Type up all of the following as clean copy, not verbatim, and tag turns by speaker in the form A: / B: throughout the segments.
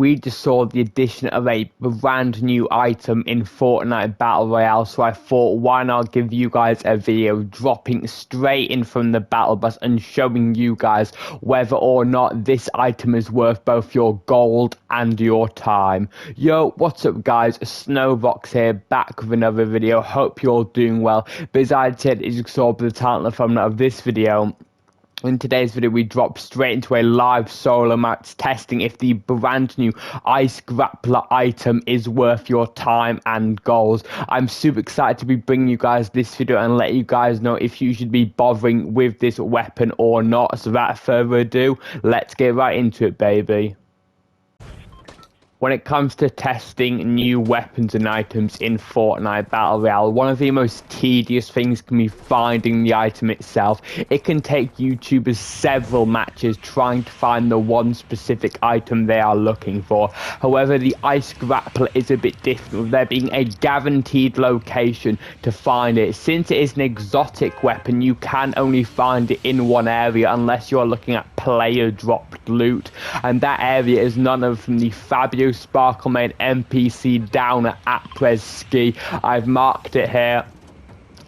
A: we just saw the addition of a brand new item in Fortnite Battle Royale, so I thought why not give you guys a video dropping straight in from the battle bus and showing you guys whether or not this item is worth both your gold and your time. Yo, what's up guys, SnowVoxx here, back with another video. Hope you're all doing well. But as I said, as you saw by the title and thumbnail of this video, in today's video, we drop straight into a live solo match testing if the brand new Icy Grappler item is worth your time and goals. I'm super excited to be bringing you guys this video and let you guys know if you should be bothering with this weapon or not. So without further ado, let's get right into it, baby. When it comes to testing new weapons and items in Fortnite Battle Royale, one of the most tedious things can be finding the item itself. It can take YouTubers several matches trying to find the one specific item they are looking for. However, the Icy Grappler is a bit different, with there being a guaranteed location to find it. Since it is an exotic weapon, you can only find it in one area unless you're looking at player dropped loot, and that area is none other than the fabulous Sparkle made NPC down at Prez Ski. I've marked it here.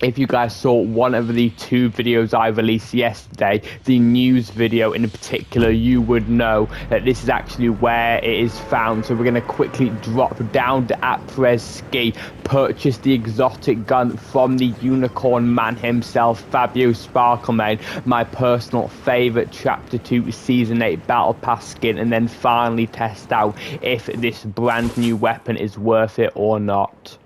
A: If you guys saw one of the two videos I released yesterday, the news video in particular, you would know that this is actually where it is found. So we're going to quickly drop down to at Prez Ski, purchase the exotic gun from the unicorn man himself, Fabio Sparklemane, my personal favourite Chapter 2 Season 8 Battle Pass skin, and then finally test out if this brand new weapon is worth it or not.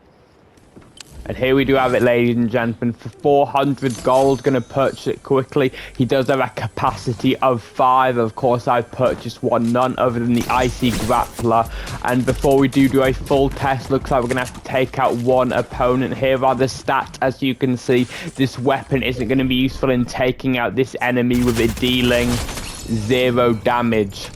A: And here we do have it, ladies and gentlemen, for 400 gold. Going to purchase it quickly. He does have a capacity of 5. Of course, I've purchased one, none other than the Icy Grappler. And before we do a full test, looks like we're going to have to take out one opponent. Here are the stats. As you can see, this weapon isn't going to be useful in taking out this enemy with it dealing 0 damage.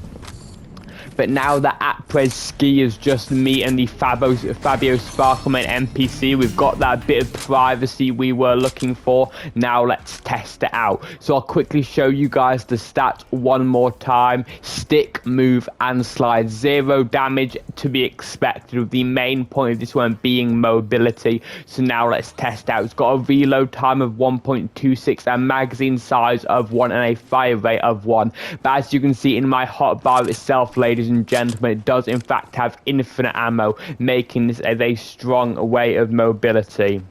A: But now that at Prez Ski is just me and the Fabio Sparklemane NPC, we've got that bit of privacy we were looking for. Now let's test it out. So I'll quickly show you guys the stats one more time. Stick, move, and slide. 0 damage to be expected, with the main point of this one being mobility. So now let's test out. It's got a reload time of 1.26, a magazine size of 1, and a fire rate of 1. But as you can see in my hotbar itself, ladies and gentlemen, it does in fact have infinite ammo, making this a very strong way of mobility.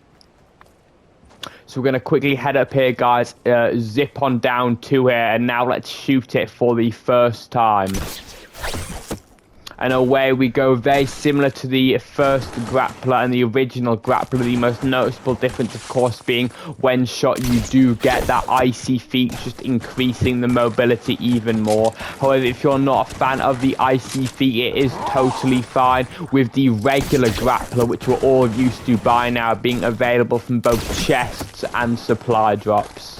A: So we're going to quickly head up here, guys, zip on down to here, and now let's shoot it for the first time. And away we go, very similar to the first grappler and the original grappler. The most noticeable difference, of course, being when shot you do get that icy feat, just increasing the mobility even more. However, if you're not a fan of the icy feat, it is totally fine with the regular grappler, which we're all used to by now, being available from both chests and supply drops.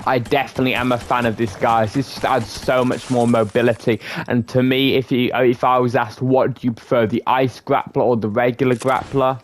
A: I definitely am a fan of this, guys. This just adds so much more mobility. And to me, if I was asked what do you prefer, the Ice Grappler or the regular grappler,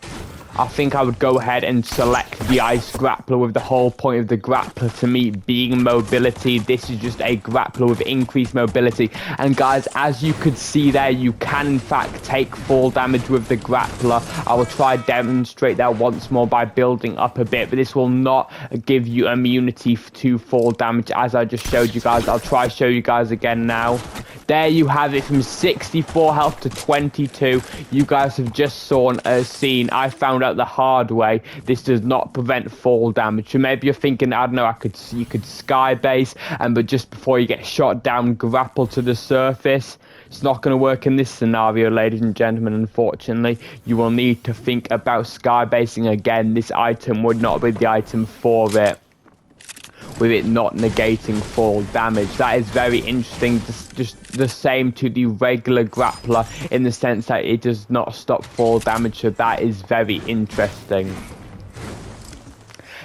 A: I think I would go ahead and select the Ice Grappler, with the whole point of the grappler to me being mobility. This is just a grappler with increased mobility. And guys, as you could see there, you can in fact take fall damage with the grappler. I will try to demonstrate that once more by building up a bit, but this will not give you immunity to fall damage as I just showed you guys. I'll try to show you guys again now. There you have it, from 64 health to 22. You guys have just seen, I found out the hard way, this does not prevent fall damage. So maybe you're thinking, I don't know, you could sky base, but just before you get shot down, grapple to the surface. It's not going to work in this scenario, ladies and gentlemen, unfortunately. You will need to think about sky basing again. This item would not be the item for it, with it not negating fall damage. That is very interesting, just the same to the regular grappler in the sense that it does not stop fall damage, so that is very interesting.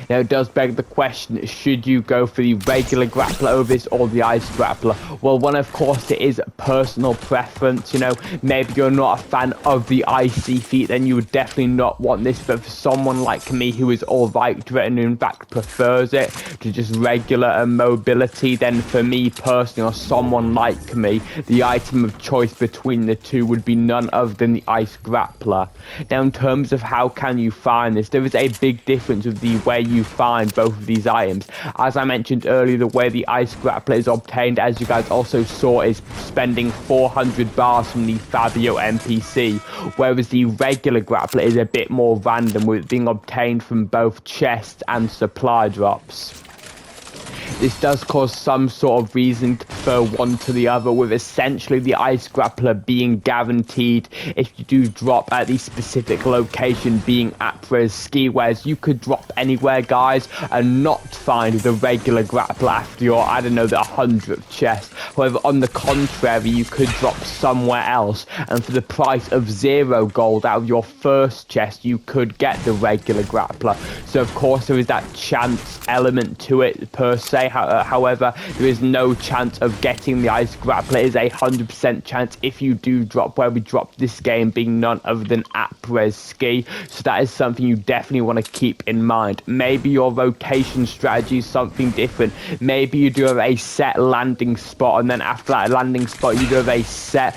A: Now it does beg the question, should you go for the regular grappler over this or the ice grappler? Well, one, of course, it is personal preference. You know, maybe you're not a fan of the icy feat, then you would definitely not want this. But for someone like me who is alright to it and in fact prefers it to just regular mobility, then for me personally, or someone like me, the item of choice between the two would be none other than the ice grappler. Now, in terms of how can you find this, there is a big difference with the way you find both of these items. As I mentioned earlier, the way the ice grappler is obtained, as you guys also saw, is spending 400 bars from the Fabio NPC, whereas the regular grappler is a bit more random, with it being obtained from both chests and supply drops. This does cause some sort of reason to prefer one to the other, with essentially the ice grappler being guaranteed if you do drop at the specific location being après ski, whereas you could drop anywhere, guys, and not find the regular grappler after your, I don't know, the 100th chest. However, on the contrary, you could drop somewhere else, and for the price of 0 gold out of your first chest, you could get the regular grappler. So of course there is that chance element to it per se. However, there is no chance of getting the ice grappler. It is a 100% chance if you do drop where we dropped this game, being none other than après ski. So that is something you definitely want to keep in mind. Maybe your rotation strategy is something different. Maybe you do have a set landing spot, and then after that landing spot you do have a set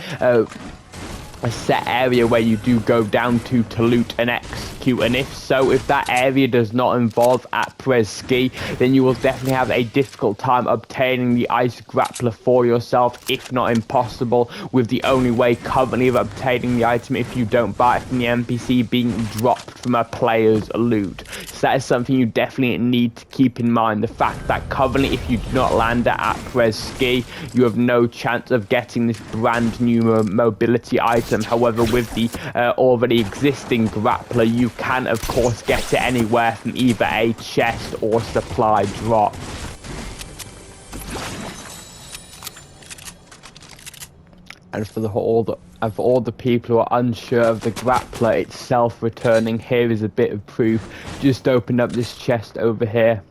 A: area where you do go down to loot and execute. And if so, if that area does not involve après ski, then you will definitely have a difficult time obtaining the ice grappler for yourself, if not impossible, with the only way currently of obtaining the item, if you don't buy it from the NPC, being dropped from a player's loot. So that is something you definitely need to keep in mind, the fact that currently if you do not land at après ski, you have no chance of getting this brand new mobility item. However, with the already existing grappler, you can of course get it anywhere from either a chest or supply drop. And for all the people who are unsure of the grappler itself returning, here is a bit of proof. Just opened up this chest over here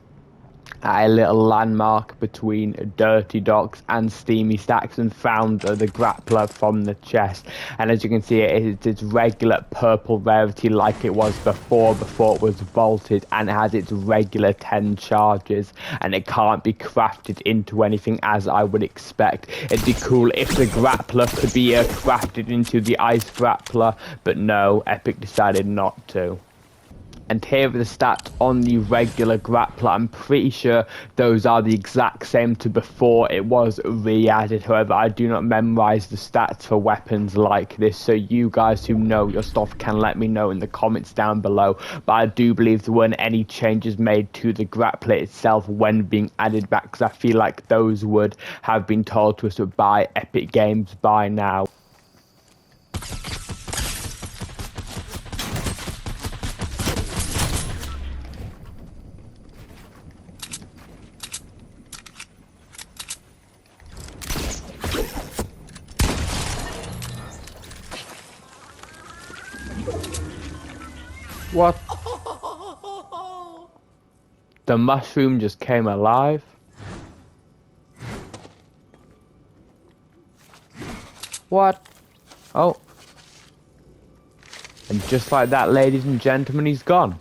A: at a little landmark between Dirty Docks and Steamy Stacks and found the grappler from the chest. And as you can see, it's its regular purple rarity like it was before it was vaulted, and it has its regular 10 charges, and it can't be crafted into anything as I would expect. It'd be cool if the grappler could be crafted into the ice grappler, but no, Epic decided not to. And here are the stats on the regular grappler. I'm pretty sure those are the exact same to before it was re-added. However, I do not memorize the stats for weapons like this, so you guys who know your stuff can let me know in the comments down below. But I do believe there weren't any changes made to the grappler itself when being added back, because I feel like those would have been told to us by Epic Games by now. What? The mushroom just came alive? What? Oh. And just like that, ladies and gentlemen, he's gone.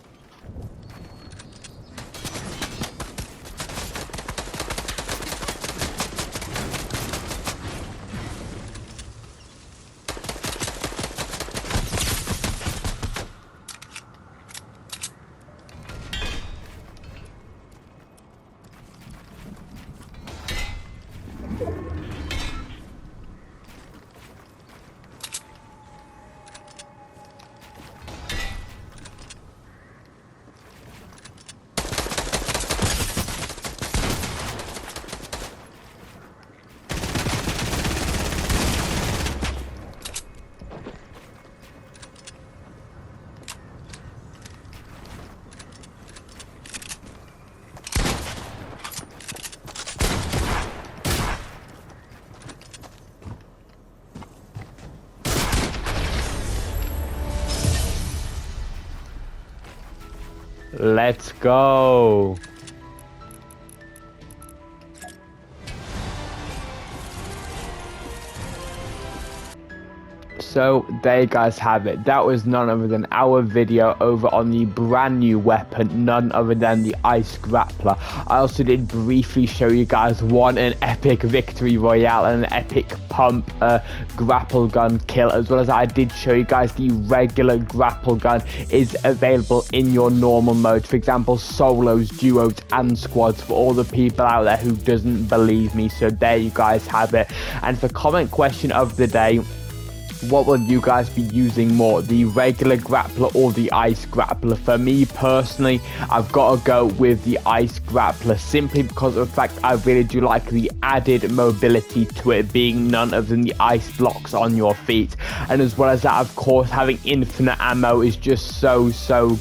A: Let's go. So there you guys have it. That was none other than our video over on the brand new weapon, none other than the Icy Grappler. I also did briefly show you guys an epic victory royale and an epic pump grapple gun kill, as well as I did show you guys the regular grapple gun is available in your normal mode. For example, solos, duos and squads, for all the people out there who doesn't believe me. So there you guys have it. And for comment question of the day, what will you guys be using more, the regular grappler or the Icy Grappler? For me personally, I've got to go with the Icy Grappler, simply because of the fact I really do like the added mobility to it, being none other than the ice blocks on your feet. And as well as that, of course, having infinite ammo is just so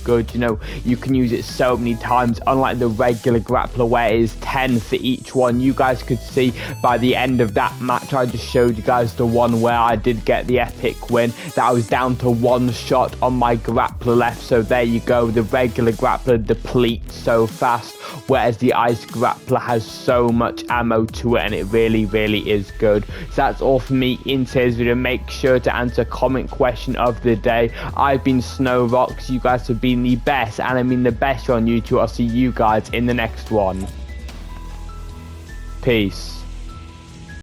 A: good. You know, you can use it so many times, unlike the regular grappler where it is 10 for each one. You guys could see by the end of that match I just showed you guys, the one where I did get the epic win, that I was down to one shot on my grappler left. So there you go, the regular grappler depletes so fast, whereas the Icy Grappler has so much ammo to it, and it really is good. So that's all for me in today's video. Make sure to answer comment question of the day. I've been SnowVoxx, you guys have been the best, and I mean the best on YouTube. I'll see you guys in the next one. Peace.